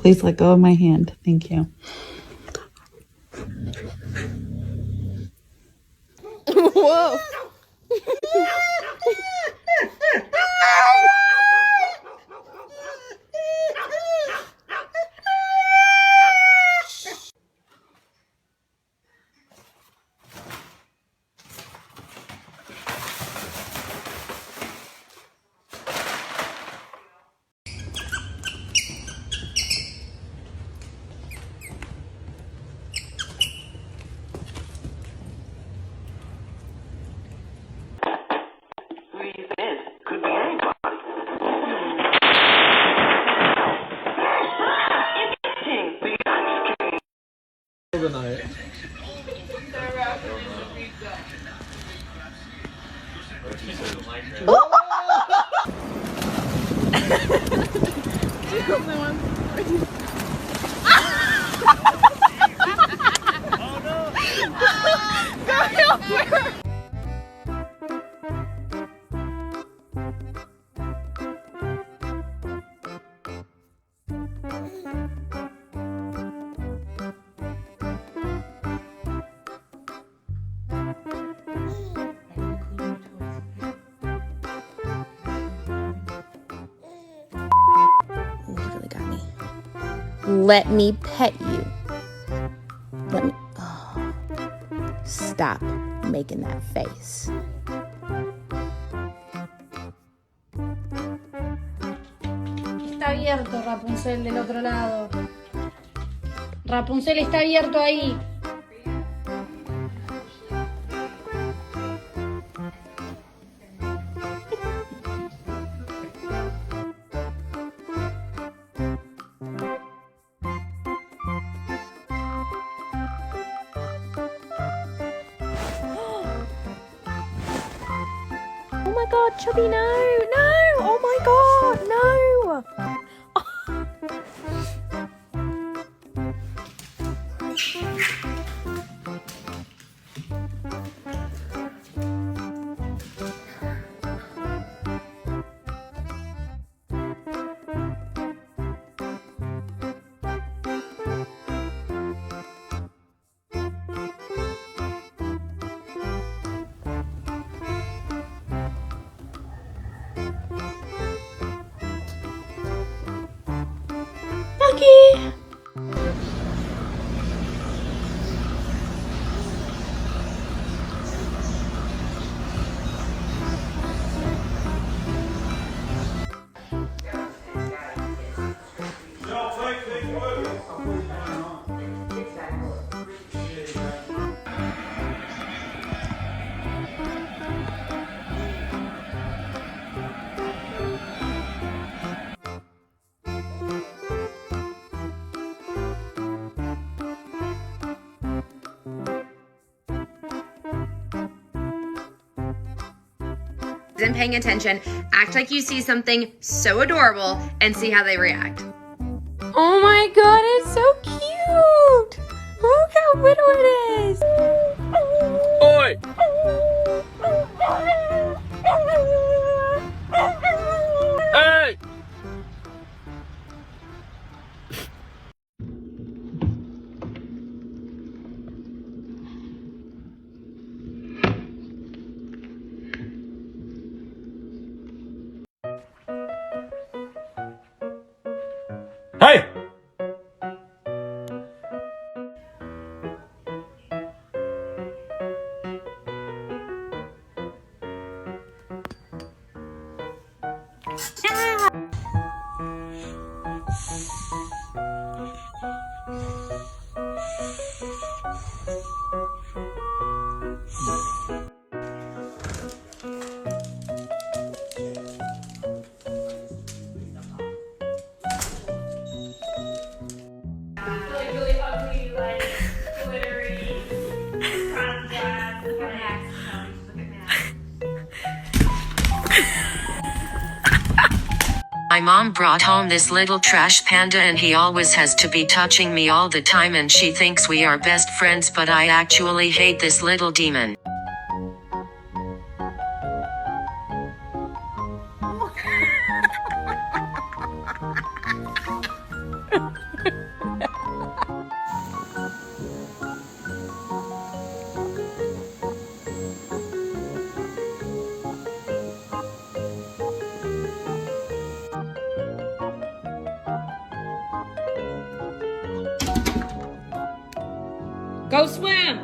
Please let go of my hand. Thank you. Whoa. Could be anybody. Overnight. You really got me. Let me pet you. Let me. Oh, stop making that face. Está abierto, Rapunzel, del otro lado. Rapunzel está abierto ahí. Oh my god, Chubby, no! No! Oh my god, no! Lucky! Isn't paying attention, act like you see something so adorable and see how they react. Oh my god, it's so cute! Look how little it is! Oi! Hey! Hey! Really ugly, like, glittery, contrast. Look at Max. Look at Max. My mom brought home this little trash panda and he always has to be touching me all the time and she thinks we are best friends, but I actually hate this little demon. Go swim!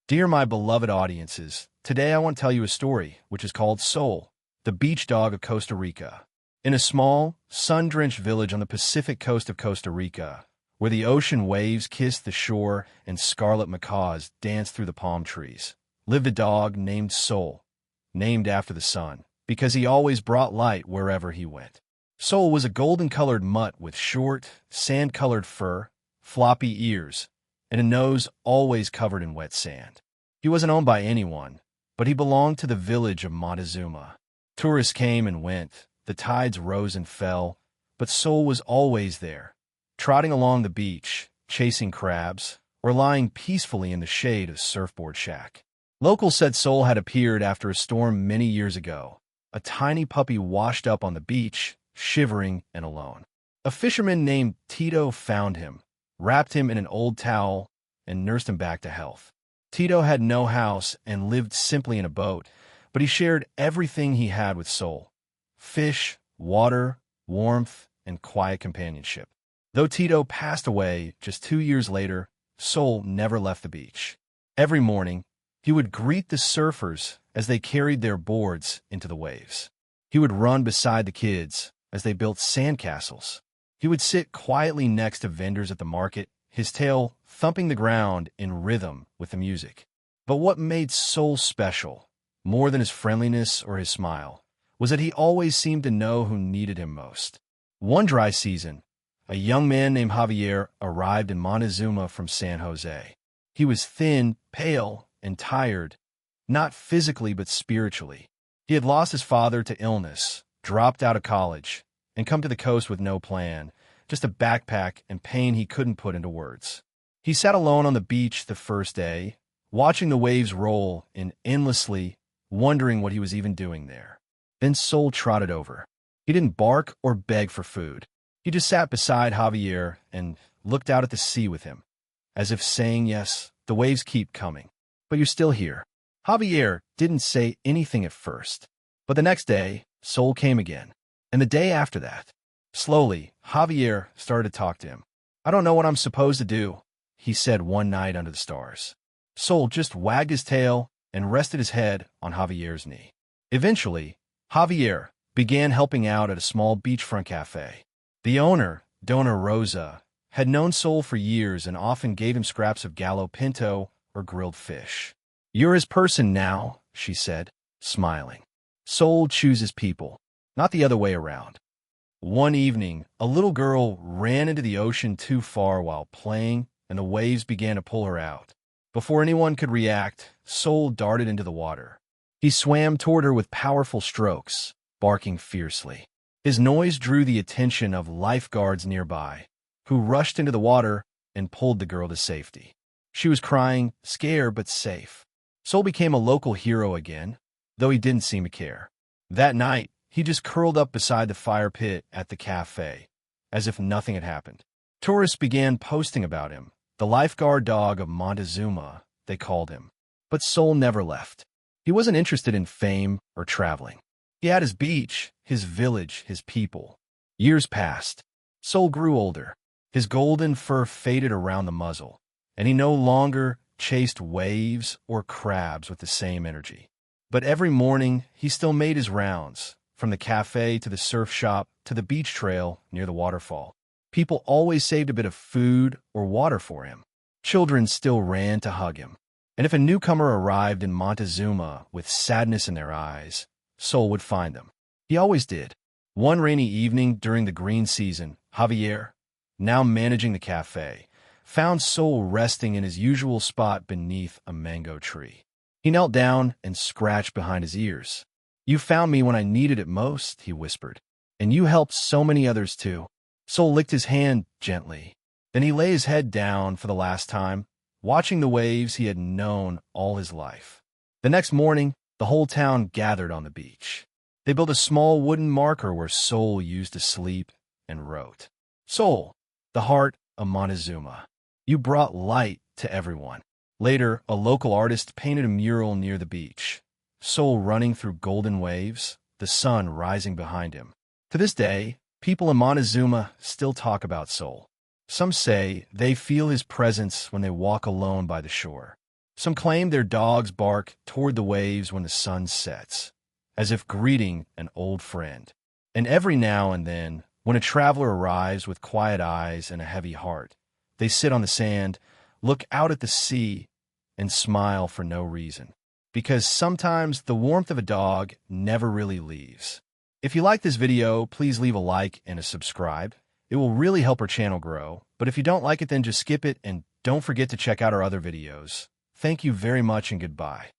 Dear my beloved audiences, today I want to tell you a story which is called Sol, the beach dog of Costa Rica. In a small, sun-drenched village on the Pacific coast of Costa Rica, where the ocean waves kissed the shore and scarlet macaws danced through the palm trees, lived a dog named Sol, named after the sun, because he always brought light wherever he went. Sol was a golden-colored mutt with short, sand-colored fur, floppy ears, and a nose always covered in wet sand. He wasn't owned by anyone, but he belonged to the village of Montezuma. Tourists came and went, the tides rose and fell, but Sol was always there, trotting along the beach, chasing crabs, or lying peacefully in the shade of Surfboard Shack. Locals said Sol had appeared after a storm many years ago. A tiny puppy washed up on the beach, shivering and alone. A fisherman named Tito found him, wrapped him in an old towel, and nursed him back to health. Tito had no house and lived simply in a boat, but he shared everything he had with Sol: fish, water, warmth, and quiet companionship. Though Tito passed away just 2 years later, Sol never left the beach. Every morning, he would greet the surfers as they carried their boards into the waves. He would run beside the kids as they built sandcastles. He would sit quietly next to vendors at the market, his tail thumping the ground in rhythm with the music. But what made Sol special, more than his friendliness or his smile, was that he always seemed to know who needed him most. One dry season, a young man named Javier arrived in Montezuma from San Jose. He was thin, pale, and tired, not physically but spiritually. He had lost his father to illness, dropped out of college, and come to the coast with no plan, just a backpack and pain he couldn't put into words. He sat alone on the beach the first day, watching the waves roll in endlessly, wondering what he was even doing there. Then Sol trotted over. He didn't bark or beg for food. He just sat beside Javier and looked out at the sea with him, as if saying, yes, the waves keep coming, but you're still here. Javier didn't say anything at first, but the next day, Sol came again. And the day after that, slowly, Javier started to talk to him. I don't know what I'm supposed to do, he said one night under the stars. Sol just wagged his tail and rested his head on Javier's knee. Eventually, Javier, began helping out at a small beachfront cafe. The owner, Dona Rosa, had known Sol for years and often gave him scraps of gallo pinto or grilled fish. "You're his person now," she said, smiling. "Sol chooses people, not the other way around." One evening, a little girl ran into the ocean too far while playing, and the waves began to pull her out. Before anyone could react, Sol darted into the water. He swam toward her with powerful strokes, barking fiercely. His noise drew the attention of lifeguards nearby, who rushed into the water and pulled the girl to safety. She was crying, scared but safe. Sol became a local hero again, though he didn't seem to care. That night, he just curled up beside the fire pit at the cafe, as if nothing had happened. Tourists began posting about him, the lifeguard dog of Montezuma, they called him. But Sol never left. He wasn't interested in fame or traveling. He had his beach, his village, his people. Years passed. Sol grew older. His golden fur faded around the muzzle, and he no longer chased waves or crabs with the same energy. But every morning, he still made his rounds, from the cafe to the surf shop to the beach trail near the waterfall. People always saved a bit of food or water for him. Children still ran to hug him. And if a newcomer arrived in Montezuma with sadness in their eyes, Sol would find them. He always did. One rainy evening during the green season, Javier, now managing the cafe, found Sol resting in his usual spot beneath a mango tree. He knelt down and scratched behind his ears. "You found me when I needed it most," he whispered. "And you helped so many others too." Sol licked his hand gently. Then he lay his head down for the last time, watching the waves he had known all his life. The next morning, the whole town gathered on the beach. They built a small wooden marker where Sol used to sleep and wrote, "Sol, the heart of Montezuma. You brought light to everyone." Later, a local artist painted a mural near the beach. Sol running through golden waves, the sun rising behind him. To this day, people in Montezuma still talk about Sol. Some say they feel his presence when they walk alone by the shore. Some claim their dogs bark toward the waves when the sun sets, as if greeting an old friend. And every now and then, when a traveler arrives with quiet eyes and a heavy heart, they sit on the sand, look out at the sea, and smile for no reason. Because sometimes the warmth of a dog never really leaves. If you like this video, please leave a like and a subscribe. It will really help our channel grow. But if you don't like it, then just skip it and don't forget to check out our other videos. Thank you very much and goodbye.